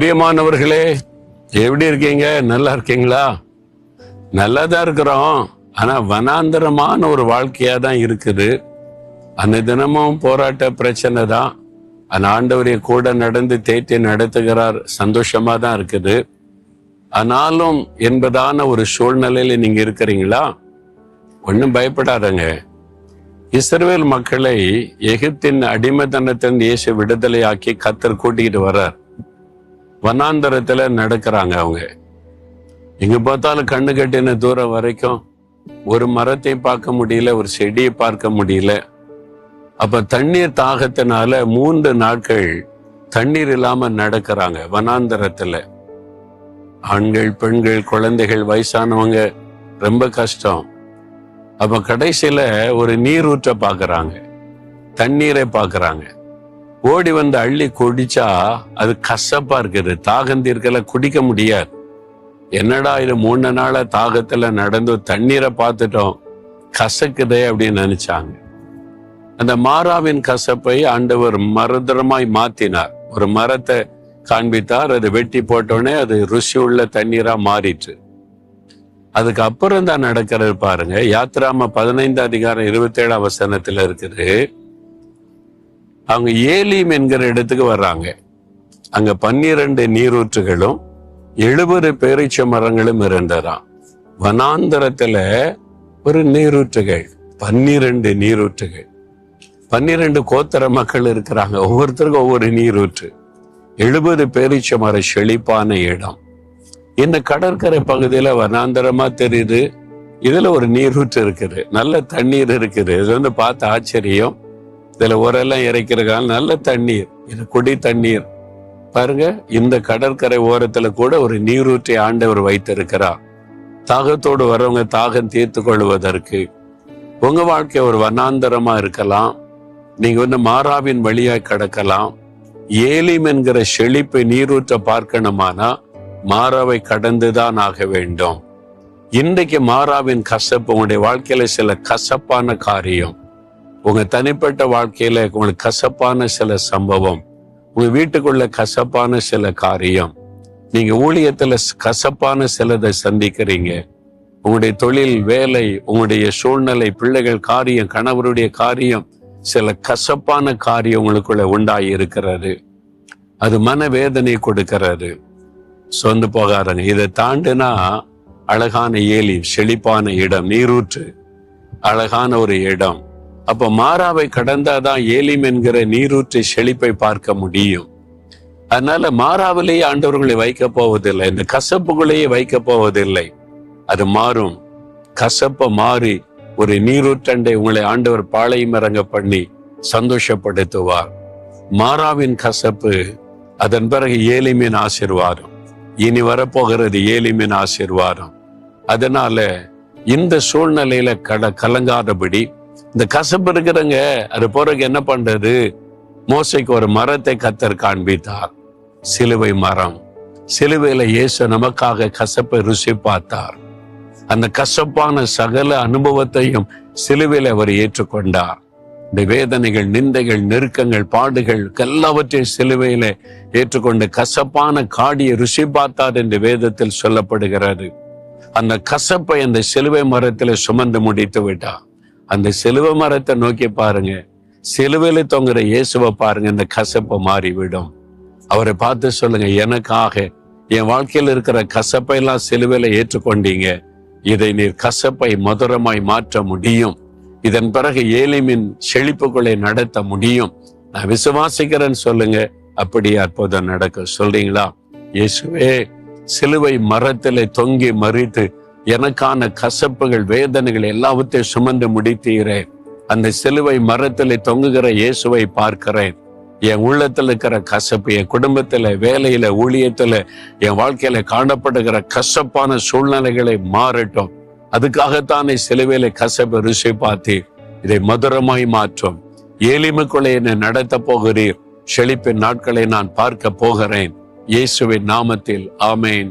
பிரியமானவர்களே, எப்படி இருக்கீங்க? நல்லா இருக்கீங்களா? நல்லாதான் இருக்கிறோம். ஆனா வனாந்தரமான ஒரு வாழ்க்கையா தான் இருக்குது. அந்த தினமும் போராட்ட பிரச்சனை தான். அந்த ஆண்டவரை கூட நடந்து தேற்றி நடத்துகிறார். சந்தோஷமா தான் இருக்குது. ஆனாலும் என்பதான ஒரு சூழ்நிலையில நீங்க இருக்கிறீங்களா? ஒன்னும் பயப்படாதங்க. இஸ்ரவேல் மக்களை எகிப்தின் அடிமைத்தனத்தின் இயேசு விடுதலையாக்கி கர்த்தர் கூட்டிக்கிட்டு வர்றார். வனாந்தரத்துல நடக்கிறாங்க. அவங்க எங்க பார்த்தாலும் கண்ணு கட்டின தூரம் வரைக்கும் ஒரு மரத்தை பார்க்க முடியல, ஒரு செடியை பார்க்க முடியல. அப்ப தண்ணீர் தாகத்தினால 3 நாட்கள் தண்ணீர் இல்லாம நடக்கிறாங்க வனாந்தரத்துல. ஆண்கள், பெண்கள், குழந்தைகள், வயசானவங்க, ரொம்ப கஷ்டம். அப்ப கடைசியில ஒரு நீரூற்றை பார்க்கறாங்க, தண்ணீரை பார்க்கறாங்க. ஓடி வந்து அள்ளி குடிச்சா அது கசப்பா இருக்குது, தாகந்தீர்க்கல, குடிக்க முடியாது. என்னடா இது 3 நாளா தாகத்துல நடந்து தண்ணீரை பார்த்துட்டோம், கசக்குதே அப்படின்னு நினைச்சாங்க. அந்த மாறாவின் கசப்பை ஆண்டவர் மறுதரமாய் மாத்தினார். ஒரு மரத்தை காண்பித்தார், அது வெட்டி போட்டோடனே அது ருசி உள்ள தண்ணீரா மாறிட்டு. அதுக்கு அப்புறம் தான் நடக்கிறது பாருங்க. யாத்ராம 15 அதிகாரம் 27 வசனத்துல இருக்குது. அவங்க ஏலீம் என்கிற இடத்துக்கு வர்றாங்க. அங்க 12 நீரூற்றுகளும் 70 பேரீச்ச மரங்களும் இருந்ததாம். வனாந்தரத்துல ஒரு நீரூற்றுகள், 12 நீரூற்றுகள். 12 கோத்திர மக்கள் இருக்கிறாங்க, ஒவ்வொருத்தருக்கும் ஒவ்வொரு நீரூற்று. 70 பேரீச்ச மர செழிப்பான இடம். இந்த கடற்கரை பகுதியில வனாந்தரமா தெரியுது. இதுல ஒரு நீரூற்று இருக்குது, நல்ல தண்ணீர் இருக்குது. இது வந்து பார்த்த ஆச்சரியம். இதுல உரெல்லாம் இறைக்கிறதுனால நல்ல தண்ணீர், இது குடி தண்ணீர். பாருங்க, இந்த கடற்கரை ஓரத்துல கூட ஒரு நீரூற்றை ஆண்டவர் வைத்திருக்கிறார். தாகத்தோடு வரவங்க தாகம் தீர்த்து கொள்வதற்கு. உங்க வாழ்க்கை ஒரு வனாந்தரமா இருக்கலாம். நீங்க வந்து மாறாவின் வழியாய் கடக்கலாம். ஏலீம் என்கிற செழிப்பை நீரூற்றை பார்க்கணுமானா மாறாவை கடந்துதான் ஆக வேண்டும். இன்றைக்கு மாறாவின் கசப்பு உங்களுடைய வாழ்க்கையில சில கசப்பான காரியம், உங்க தனிப்பட்ட வாழ்க்கையில உங்களுக்கு கசப்பான சில சம்பவம், உங்க வீட்டுக்குள்ள கசப்பான சில காரியம், நீங்க ஊழியத்துல கசப்பான சிலதை சந்திக்கிறீங்க. உங்களுடைய தொழில், வேலை, உங்களுடைய சூழ்நிலை, பிள்ளைகள் காரியம், கணவருடைய காரியம், சில கசப்பான காரியம் உங்களுக்குள்ள உண்டாகி இருக்கிறது. அது மனவேதனை கொடுக்கிறது. சொந்து போகாதங்க. இதை தாண்டினா அழகான ஏலீம், செழிப்பான இடம், நீரூற்று, அழகான ஒரு இடம். அப்ப மாறாவை கடந்தாதான் ஏலீம் என்கிற நீரூற்று செழிப்பை பார்க்க முடியும். அதனால மாறாவிலேயே ஆண்டவர்களை வைக்க போவதில்லை, இந்த கசப்புகளையே வைக்க போவதில்லை. அது மாறும். கசப்ப மாறி ஒரு நீரூற்றண்டை உங்களை ஆண்டவர் பாளையம் இறங்க பண்ணி சந்தோஷப்படுத்துவார். மாறாவின் கசப்பு, அதன் பிறகு ஏலீமின் ஆசீர்வாதம். இனி வரப்போகிறது ஏலீமின் ஆசீர்வாதம். அதனால இந்த சூழ்நிலையில கலங்காதபடி, இந்த கசப்பு இருக்கிறங்க, அது பிறகு என்ன பண்றது? மோசைக்கு ஒரு மரத்தை கர்த்தர் காண்பித்தார், சிலுவை மரம். சிலுவையில இயேசு நமக்காக கசப்பை ருசி பார்த்தார். அந்த கசப்பான சகல அனுபவத்தையும் சிலுவையில அவர் ஏற்றுக்கொண்டார். இந்த வேதனைகள், நிந்தைகள், நெருக்கங்கள், பாடுகள் எல்லாவற்றையும் சிலுவையில ஏற்றுக்கொண்டு கசப்பான காடியை ருசி பார்த்தார் என்று வேதத்தில் சொல்லப்படுகிறது. அந்த கசப்பை அந்த சிலுவை மரத்துல சுமந்து முடித்து விட்டார். அந்த சிலுவை மரத்தை நோக்கி பாருங்க, சிலுவையில தொங்குற இயேசுவை பாருங்க, இந்த கசப்பை மாறிவிடும். அவரை பார்த்து சொல்லுங்க, எனக்காக என் வாழ்க்கையில் இருக்கிற கசப்பை எல்லாம் சிலுவையில ஏற்றுக்கொண்டீங்க, இதை நீர் கசப்பை மதுரமாய் மாற்ற முடியும். இதன் பிறகு ஏலீமின் செழிப்புகளை நடத்த முடியும். நான் விசுவாசிக்கிறேன்னு சொல்லுங்க. அப்படி அற்புதம் நடக்க சொல்றீங்களா? இயேசுவே, சிலுவை மரத்திலே தொங்கி மறித்து எனக்கான கசப்புகள், வேதனைகள் எல்லாவற்றையும் சுமந்து முடித்தீரே. அந்த சிலுவை மரத்திலே தொங்குகிற இயேசுவை பார்க்கிறேன். என் உள்ளத்துல இருக்கிற கசப்பு, என் குடும்பத்துல, வேலையில, ஊழியத்துல, என் வாழ்க்கையில காணப்படுகிற கசப்பான சூழ்நிலைகளை மாறட்டும். அதுக்காகத்தானே சிலுவையில கசப்பை ருசி பார்த்து இதை மதுரமாய் மாற்றும். ஏலிமுக்குள்ளே என்னை நடத்த போகிறீர். செழிப்பின் நாட்களை நான் பார்க்க போகிறேன். இயேசுவின் நாமத்தில் ஆமேன்.